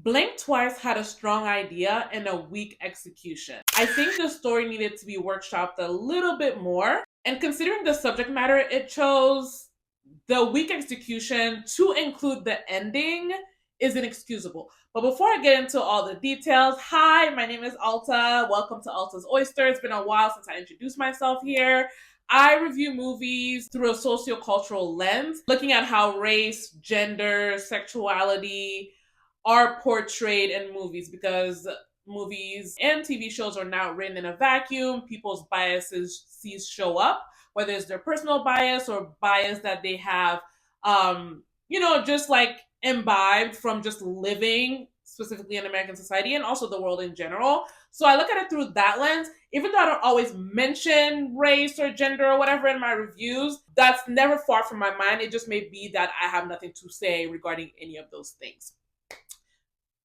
Blink Twice had a strong idea and a weak execution. I think the story needed to be workshopped a little bit more. And considering the subject matter it chose, the weak execution to include the ending is inexcusable. But before I get into all the details, hi, my name is Alta. Welcome to Alta's Oyster. It's been a while since I introduced myself here. I review movies through a sociocultural lens, looking at how race, gender, sexuality are portrayed in movies, because movies and TV shows are not written in a vacuum. People's biases show up, whether it's their personal bias or bias that they have, just like imbibed from just living specifically in American society and also the world in general. So I look at it through that lens. Even though I don't always mention race or gender or whatever in my reviews, that's never far from my mind. It just may be that I have nothing to say regarding any of those things.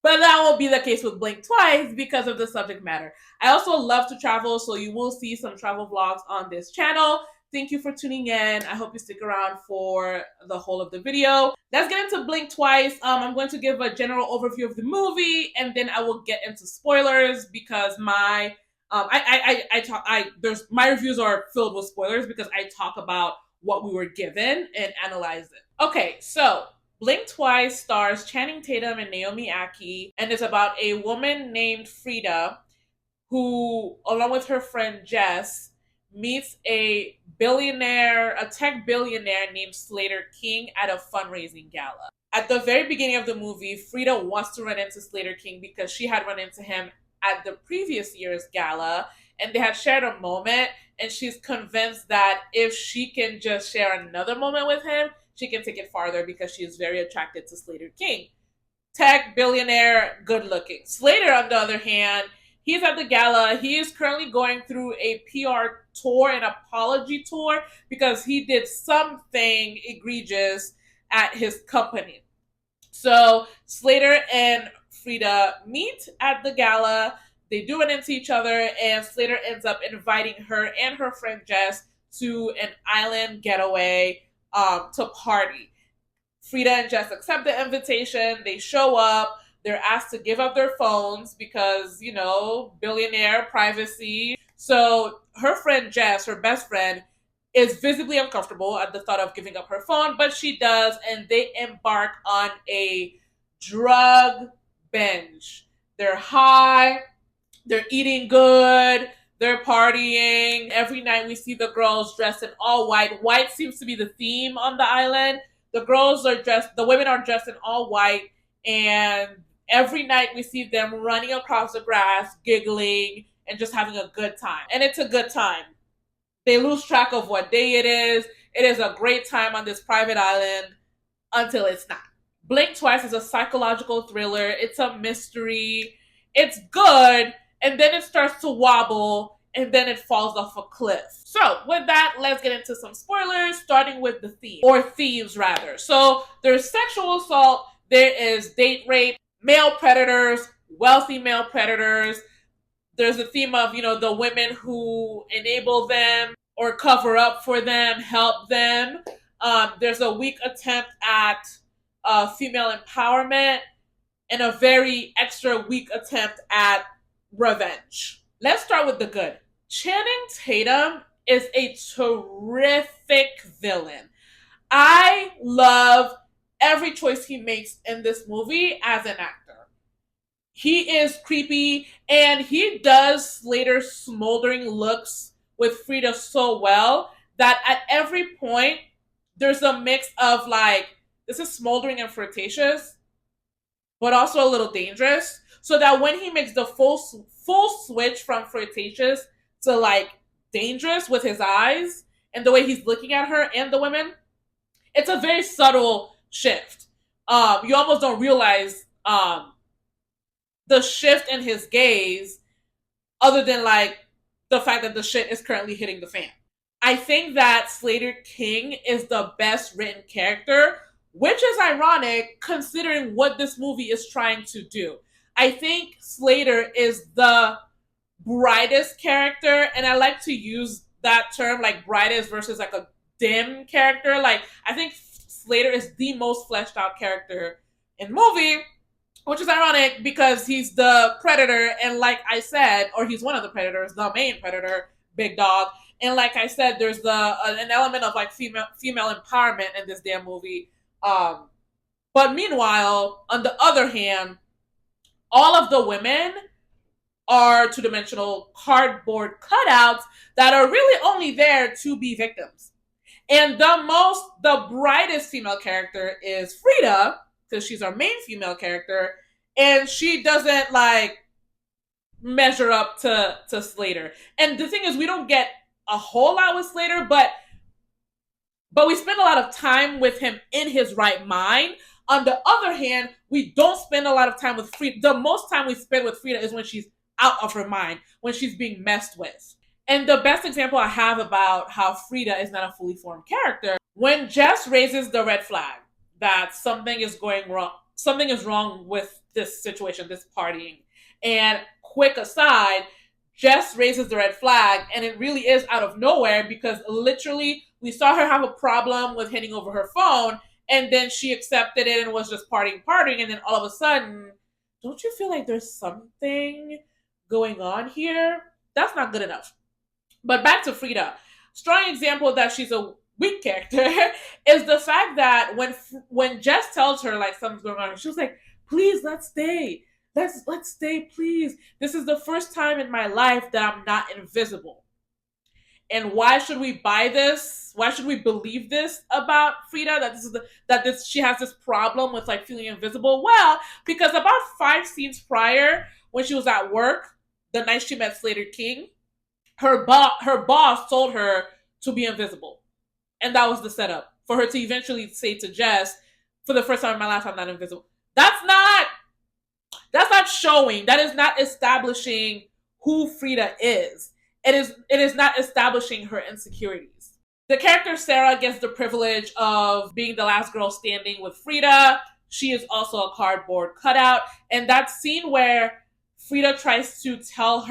But that won't be the case with Blink Twice because of the subject matter. I also love to travel, so you will see some travel vlogs on this channel. Thank you for tuning in. I hope you stick around for the whole of the video. Let's get into Blink Twice. I'm going to give a general overview of the movie, and then I will get into spoilers because my reviews are filled with spoilers because I talk about what we were given and analyze it. Okay, so Blink Twice stars Channing Tatum and Naomi Ackie, and it's about a woman named Frida who, along with her friend Jess, meets a tech billionaire named Slater King at a fundraising gala. At the very beginning of the movie, Frida wants to run into Slater King because she had run into him at the previous year's gala, and they had shared a moment, and she's convinced that if she can just share another moment with him, she can take it farther because she is very attracted to Slater King. Tech, billionaire, good looking. Slater, on the other hand, he's at the gala. He is currently going through a PR tour, an apology tour, because he did something egregious at his company. So Slater and Frida meet at the gala. They do run into each other, and Slater ends up inviting her and her friend Jess to an island getaway to party. Frida and Jess accept the invitation. They show up. They're asked to give up their phones because, billionaire privacy. So her friend Jess, her best friend, is visibly uncomfortable at the thought of giving up her phone, but she does, and they embark on a drug binge. They're high, they're eating good, they're partying. Every night we see the girls dressed in all white. White seems to be the theme on the island. The women are dressed in all white, and every night we see them running across the grass, giggling, and just having a good time. And it's a good time. They lose track of what day it is. It is a great time on this private island until it's not. Blink Twice is a psychological thriller. It's a mystery. It's good, and then it starts to wobble, and then it falls off a cliff. So with that, let's get into some spoilers, starting with the theme, or themes rather. So there's sexual assault, there is date rape, male predators, wealthy male predators. There's the theme of, the women who enable them or cover up for them, help them. There's a weak attempt at female empowerment and a very extra weak attempt at revenge. Let's start with the good. Channing Tatum is a terrific villain. I love every choice he makes in this movie as an actor. He is creepy, and he does Slater's smoldering looks with Frida so well that at every point there's a mix of this is smoldering and flirtatious, but also a little dangerous. So that when he makes the full switch from flirtatious to dangerous with his eyes and the way he's looking at her and the women, it's a very subtle shift. You almost don't realize the shift in his gaze, other than the fact that the shit is currently hitting the fan. I think that Slater King is the best written character, which is ironic considering what this movie is trying to do. I think Slater is the brightest character, and I like to use that term, brightest versus a dim character. I think Slater is the most fleshed out character in the movie, which is ironic because he's the predator, and like I said, or he's one of the predators, the main predator, big dog. And like I said, there's an element of like female empowerment in this damn movie. Um, but meanwhile, on the other hand, all of the women are two dimensional cardboard cutouts that are really only there to be victims. And the brightest female character is Frida, because she's our main female character, and she doesn't like measure up to Slater. And the thing is, we don't get a whole lot with Slater, but we spend a lot of time with him in his right mind. On the other hand, we don't spend a lot of time with Frida. The most time we spend with Frida is when she's out of her mind, when she's being messed with. And the best example I have about how Frida is not a fully formed character, when Jess raises the red flag that something is going wrong, something is wrong with this situation, this partying. And quick aside, Jess raises the red flag, and it really is out of nowhere because literally we saw her have a problem with handing over her phone, and then she accepted it and was just partying, and then all of a sudden, don't you feel like there's something going on here? That's not good enough. But back to Frida. Strong example that she's a weak character is the fact that when Jess tells her like something's going on, she was like, "Please, let's stay. Let's stay, please. This is the first time in my life that I'm not invisible." And why should we buy this? Why should we believe this about Frida? That she has this problem with like feeling invisible? Well, because about 5 scenes prior, when she was at work, the night she met Slater King, her boss told her to be invisible, and that was the setup for her to eventually say to Jess, "For the first time in my life, I'm not invisible." That's not showing. That is not establishing who Frida is. It is not establishing her insecurities. The character Sarah gets the privilege of being the last girl standing with Frida. She is also a cardboard cutout, and that scene where Frida tries to tell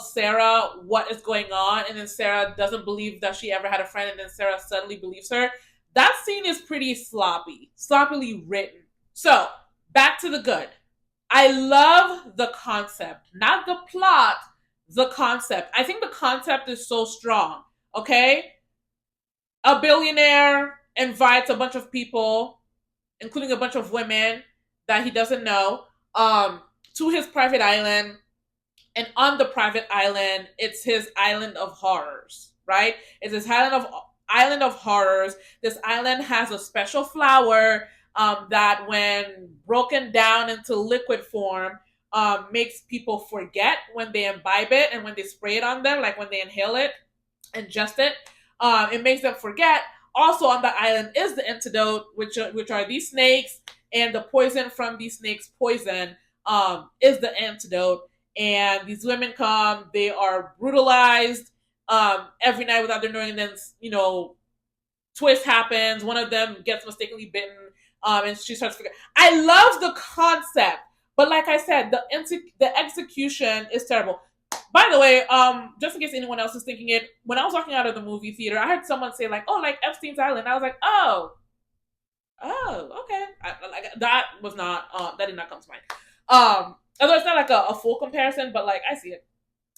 Sarah what is going on, and then Sarah doesn't believe that she ever had a friend, and then Sarah suddenly believes her. That scene is pretty sloppily written. So, back to the good. I love the concept, not the plot, the concept. I think the concept is so strong, okay? A billionaire invites a bunch of people, including a bunch of women that he doesn't know, to his private island. And on the private island, it's his island of horrors, right? It's his island of horrors. This island has a special flower that, when broken down into liquid form, makes people forget when they imbibe it and when they spray it on them, like when they inhale it, ingest it. It makes them forget. Also on the island is the antidote, which are these snakes, and the poison from these snakes' poison is the antidote. And these women come, they are brutalized every night without their knowing, and then twist happens. One of them gets mistakenly bitten, and she starts forgetting. I love the concept, but like I said, the execution is terrible. By the way, just in case anyone else is thinking it, when I was walking out of the movie theater, I heard someone say like, "Oh, like Epstein's Island." I was like, "Oh, okay." That did not come to mind. Although it's not like a full comparison, but like I see it,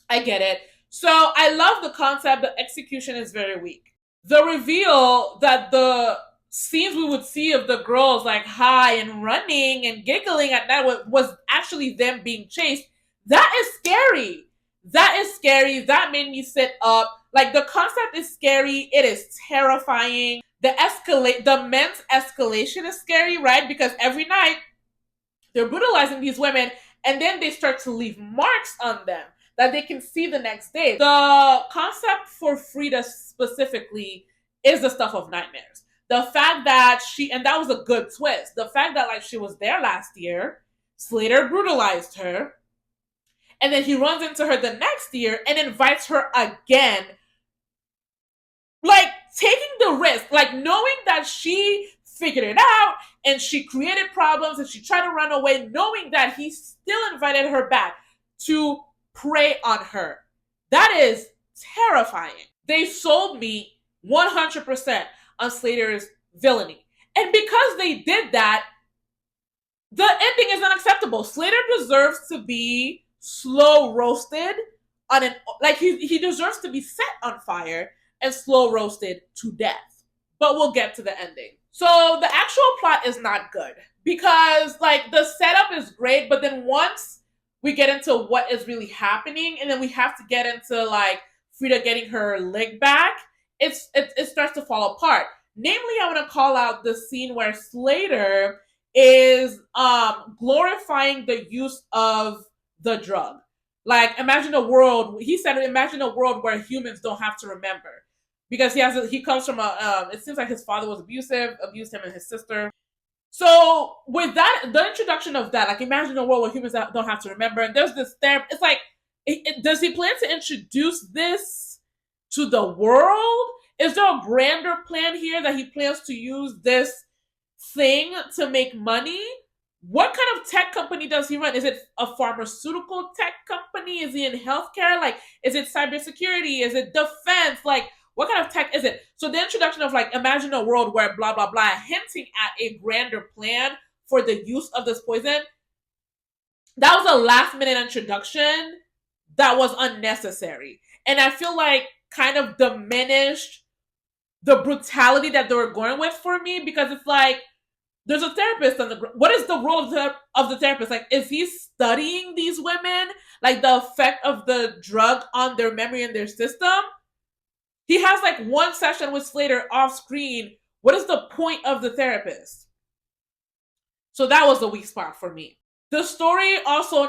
I get it. So I love the concept. The execution is very weak. The reveal that the scenes we would see of the girls like high and running and giggling at night was actually them being chased. That is scary. That made me sit up. Like, the concept is scary. It is terrifying. The men's escalation is scary, right? Because every night they're brutalizing these women, and then they start to leave marks on them that they can see the next day. The concept for Frida specifically is the stuff of nightmares. The fact that and that was a good twist. The fact that like she was there last year, Slater brutalized her, and then he runs into her the next year and invites her again. Like, taking the risk, like knowing that she figured it out and she created problems and she tried to run away, knowing that he still invited her back to prey on her. That is terrifying. They sold me 100% on Slater's villainy. And because they did that, The ending is unacceptable. Slater deserves to be slow roasted on an like he deserves to be set on fire and slow roasted to death. But we'll get to the ending. So the actual plot is not good because like the setup is great, but then once we get into what is really happening, and then we have to get into like Frida getting her leg back, it starts to fall apart. Namely, I want to call out the scene where Slater is glorifying the use of the drug. Like imagine a world. He said, imagine a world where humans don't have to remember because he comes from a. It seems like his father was abusive, abused him and his sister. So with that, the introduction of that, like imagine a world where humans don't have to remember. And there's this therapy. It's like, does he plan to introduce this to the world? Is there a grander plan here that he plans to use this thing to make money? What kind of tech company does he run? Is it a pharmaceutical tech company? Is he in healthcare? Like, is it cybersecurity? Is it defense? Like, what kind of tech is it? So the introduction of like, imagine a world where blah, blah, blah, hinting at a grander plan for the use of this poison. That was a last minute introduction that was unnecessary. And I feel like kind of diminished the brutality that they were going with for me because it's like, there's a therapist on the what is the role of the therapist? Like, is he studying these women, like the effect of the drug on their memory and their system? He has like one session with Slater off screen. What is the point of the therapist? So that was the weak spot for me. The story also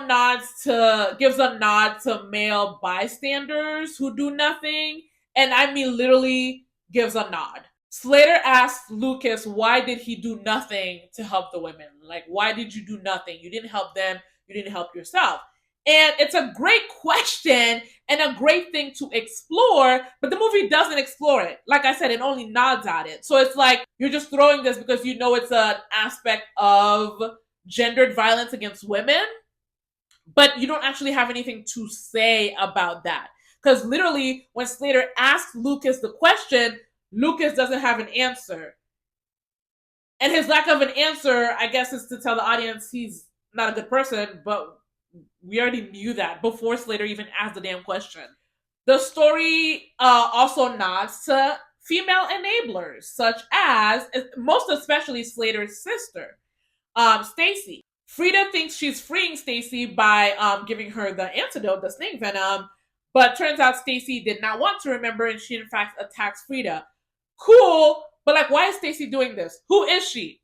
gives a nod to male bystanders who do nothing, and I mean literally gives a nod. Slater asked Lucas, why did he do nothing to help the women? Like, why did you do nothing? You didn't help them. You didn't help yourself. And it's a great question and a great thing to explore, but the movie doesn't explore it. Like I said, it only nods at it. So it's like you're just throwing this because you know it's an aspect of gendered violence against women, but you don't actually have anything to say about that. Because literally, when Slater asks Lucas the question, Lucas doesn't have an answer. And his lack of an answer, I guess, is to tell the audience he's not a good person, but we already knew that before Slater even asked the damn question. The story also nods to female enablers, such as, most especially Slater's sister, Stacy. Frida thinks she's freeing Stacy by giving her the antidote, the snake venom, but turns out Stacy did not want to remember, and she in fact attacks Frida. Cool, but like, why is Stacy doing this? Who is she?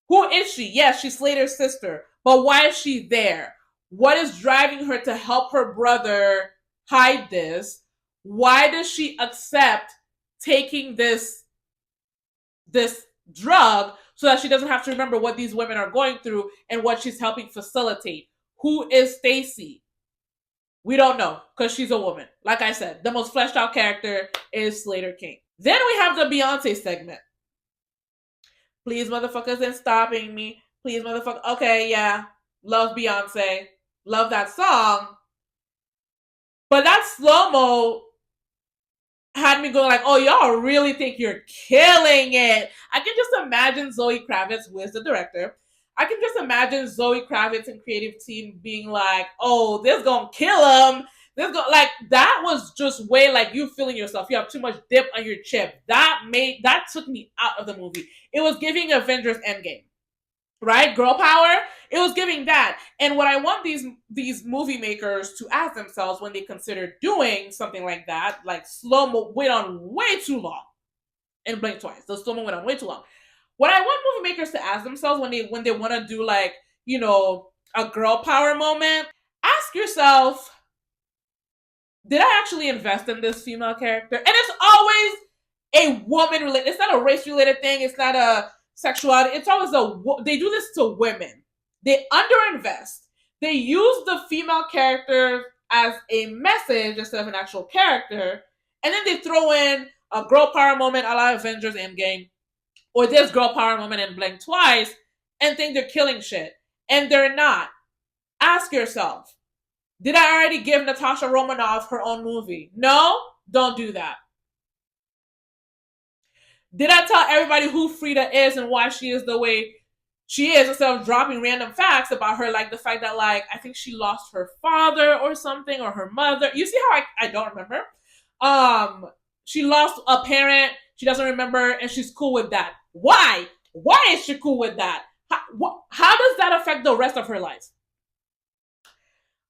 Who is she? Yes, she's Slater's sister, but why is she there? What is driving her to help her brother hide this? Why does she accept taking this drug so that she doesn't have to remember what these women are going through and what she's helping facilitate? Who is Stacy? We don't know because she's a woman. Like I said, the most fleshed out character is Slater King. Then we have the Beyonce segment. Please, motherfuckers, ain't stopping me. Please, motherfucker. Okay, yeah. Love Beyonce. Love that song. But that slow-mo had me going like, oh, y'all really think you're killing it. I can just imagine Zoe Kravitz, who is the director. I can just imagine Zoe Kravitz and creative team being like, oh, this gonna kill him. Like, that was just way like you feeling yourself. You have too much dip on your chip. That took me out of the movie. It was giving Avengers Endgame, right? Girl power. It was giving that. And what I want these movie makers to ask themselves when they consider doing something like that, like slow-mo went on way too long, and blink twice. The slow-mo went on way too long. What I want movie makers to ask themselves when they want to do like, you know, a girl power moment, ask yourself, did I actually invest in this female character? And it's always a woman related. It's not a race related thing. It's not a sexuality. It's always they do this to women. They underinvest. They use the female character as a message instead of an actual character, and then they throw in a girl power moment a la Avengers Endgame, or this girl power moment and blink twice, and think they're killing shit, and they're not. Ask yourself, did I already give Natasha Romanoff her own movie? No? Don't do that. Did I tell everybody who Frida is and why she is the way she is, instead of dropping random facts about her, like the fact that, like, I think she lost her father or something, or her mother. You see how I don't remember? She lost a parent, she doesn't remember, and she's cool with that. Why? Why is she cool with that? How does that affect the rest of her life?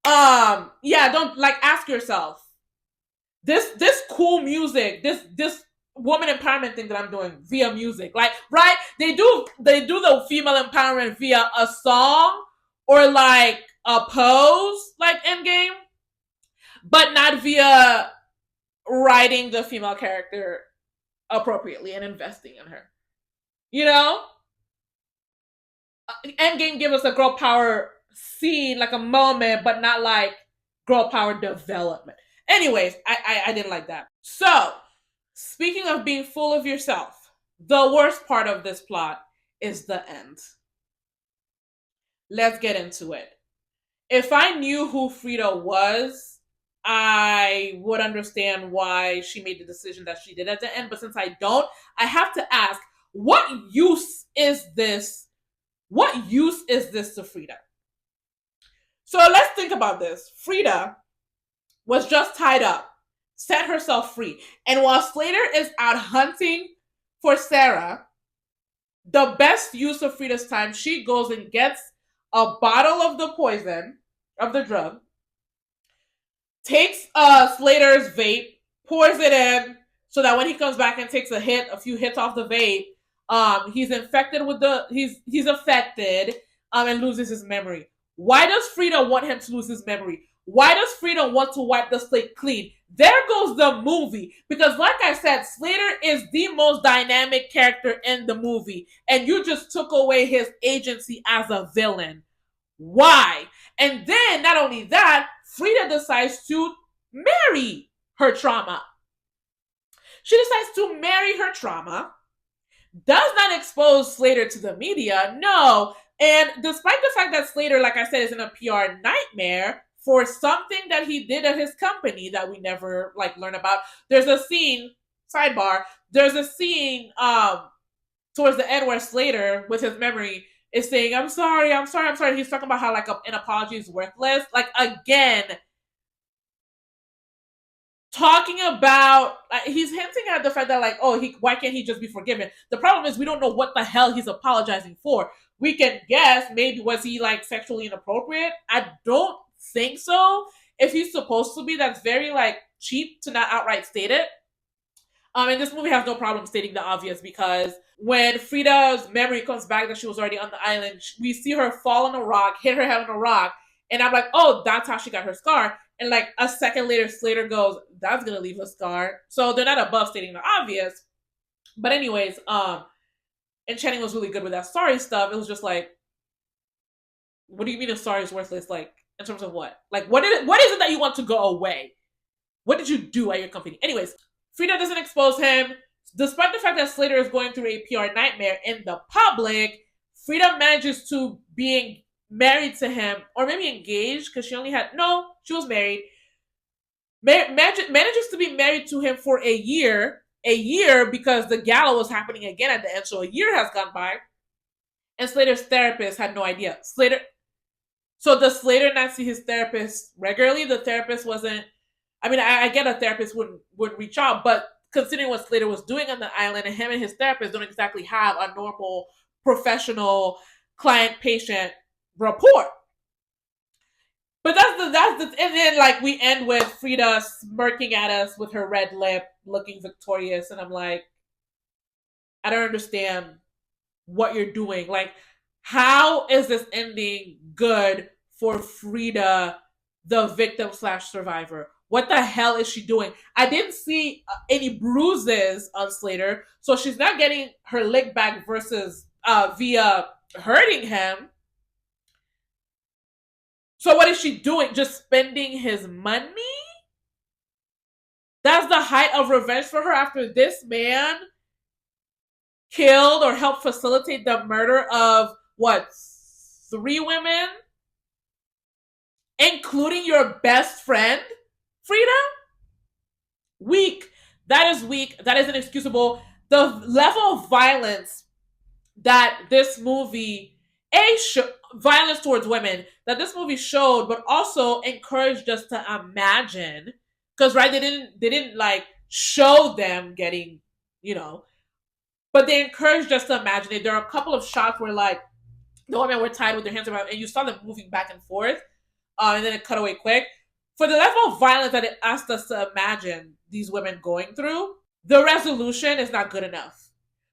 Yeah, don't, like, ask yourself. This cool music, this woman empowerment thing that I'm doing via music, like, right? They do the female empowerment via a song or like a pose, like Endgame, but not via writing the female character appropriately and investing in her. You know, Endgame give us a girl power scene, like a moment, but not like girl power development. Anyways, I didn't like that. So, speaking of being full of yourself, the worst part of this plot is the end. Let's get into it. If I knew who Frida was, I would understand why she made the decision that she did at the end. But since I don't, I have to ask, what use is this? What use is this to Frida? So let's think about this. Frida was just tied up, set herself free. And while Slater is out hunting for Sarah, the best use of Frida's time, she goes and gets a bottle of the poison, of the drug, takes Slater's vape, pours it in, so that when he comes back and takes a few hits off the vape, he's infected with he's affected, and loses his memory. Why does Frida want him to lose his memory? Why does Frida want to wipe the slate clean? There goes the movie. Because like I said, Slater is the most dynamic character in the movie. And you just took away his agency as a villain. Why? And then, not only that, Frida decides to marry her trauma. She decides to marry her trauma. Does not expose Slater to the media, no. And despite the fact that Slater, like I said, is in a PR nightmare for something that he did at his company that we never like learn about, there's a scene, sidebar, there's a scene towards the end where Slater, with his memory, is saying, I'm sorry, I'm sorry, I'm sorry. He's talking about how like an apology is worthless. Like, again, talking about, he's hinting at the fact that, like, oh, why can't he just be forgiven? The problem is we don't know what the hell he's apologizing for. We can guess, maybe was he like sexually inappropriate? I don't think so. If he's supposed to be, that's very like cheap to not outright state it. And this movie has no problem stating the obvious, because when Frida's memory comes back that she was already on the island, we see her fall on a rock, hit her head on a rock, and I'm like, oh, that's how she got her scar. And like a second later, Slater goes, that's gonna leave a scar. So they're not above stating the obvious. But anyways, and Channing was really good with that sorry stuff. It was just like, what do you mean a sorry is worthless? Like, in terms of what? Like, what is it that you want to go away? What did you do at your company? Anyways, Frida doesn't expose him. Despite the fact that Slater is going through a PR nightmare in the public, Frida manages to being married to him, or maybe engaged, because she was married. Manages to be married to him for a year, because the gala was happening again at the end, so a year has gone by, and Slater's therapist had no idea. So does Slater not see his therapist regularly? The therapist wasn't. I mean, I get a therapist would reach out, but considering what Slater was doing on the island, and him and his therapist don't exactly have a normal professional client-patient rapport. But and then like we end with Frida smirking at us with her red lip, looking victorious, and I'm like, I don't understand what you're doing. Like, how is this ending good for Frida, the victim / survivor? What the hell is she doing? I didn't see any bruises on Slater, so she's not getting her lick back versus via hurting him. So what is she doing? Just spending his money? That's the height of revenge for her after this man killed or helped facilitate the murder of, what, 3 women? Including your best friend, Frida? Weak. That is weak. That is inexcusable. The level of violence that this movie violence towards women that this movie showed, but also encouraged us to imagine. Because right, they didn't like show them getting, you know, but they encouraged us to imagine it. There are a couple of shots where like the women were tied with their hands around, and you saw them moving back and forth, and then it cut away quick. For the level of violence that it asked us to imagine these women going through, the resolution is not good enough.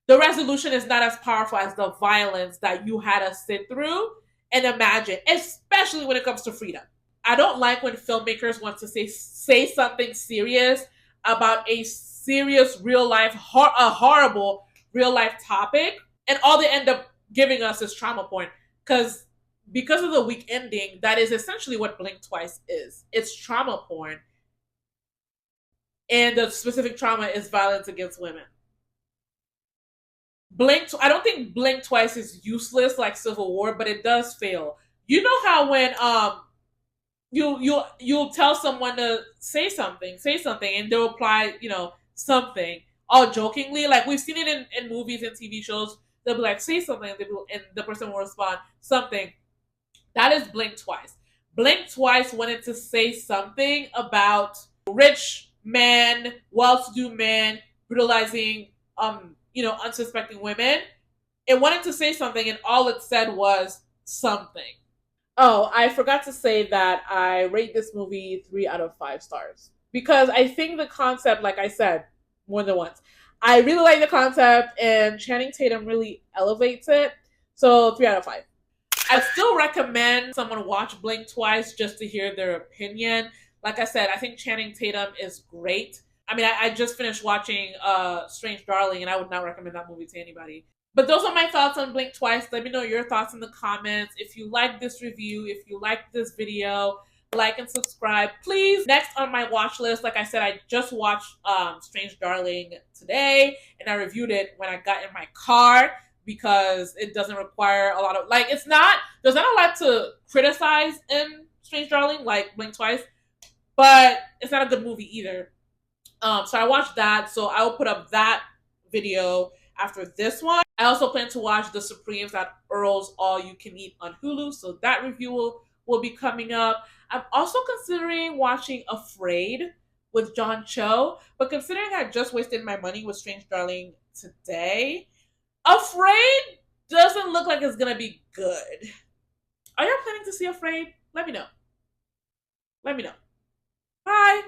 The resolution is not as powerful as the violence that you had us sit through and imagine, especially when it comes to freedom. I don't like when filmmakers want to say something serious about a serious real life, a horrible real life topic, and all they end up giving us is trauma porn. Because of the weak ending, that is essentially what Blink Twice is. It's trauma porn, and the specific trauma is violence against women. I don't think Blink Twice is useless like Civil War, but it does fail. You know how when you'll tell someone to say something, and they'll apply, something all jokingly. Like we've seen it in movies and TV shows. They'll be like, say something, and the person will respond something. That is Blink Twice. Blink Twice wanted to say something about rich men, well-to-do men brutalizing, unsuspecting women. It wanted to say something, and all it said was something. Oh, I forgot to say that I rate this movie 3 out of 5 stars because I think the concept, like I said more than once, I really like the concept, and Channing Tatum really elevates it. So 3 out of 5. I still recommend someone watch Blink Twice just to hear their opinion. Like I said, I think Channing Tatum is great. I mean, I just finished watching Strange Darling, and I would not recommend that movie to anybody. But those are my thoughts on Blink Twice. Let me know your thoughts in the comments. If you like this review, if you like this video, like and subscribe. Please, next on my watch list, like I said, I just watched Strange Darling today, and I reviewed it when I got in my car because it doesn't require a lot of, there's not a lot to criticize in Strange Darling, like Blink Twice, but it's not a good movie either. So I watched that, so I will put up that video after this one. I also plan to watch The Supremes at Earl's All You Can Eat on Hulu, so that review will be coming up. I'm also considering watching Afraid with John Cho, but considering I just wasted my money with Strange Darling today, Afraid doesn't look like it's gonna be good. Are y'all planning to see Afraid? Let me know. Bye.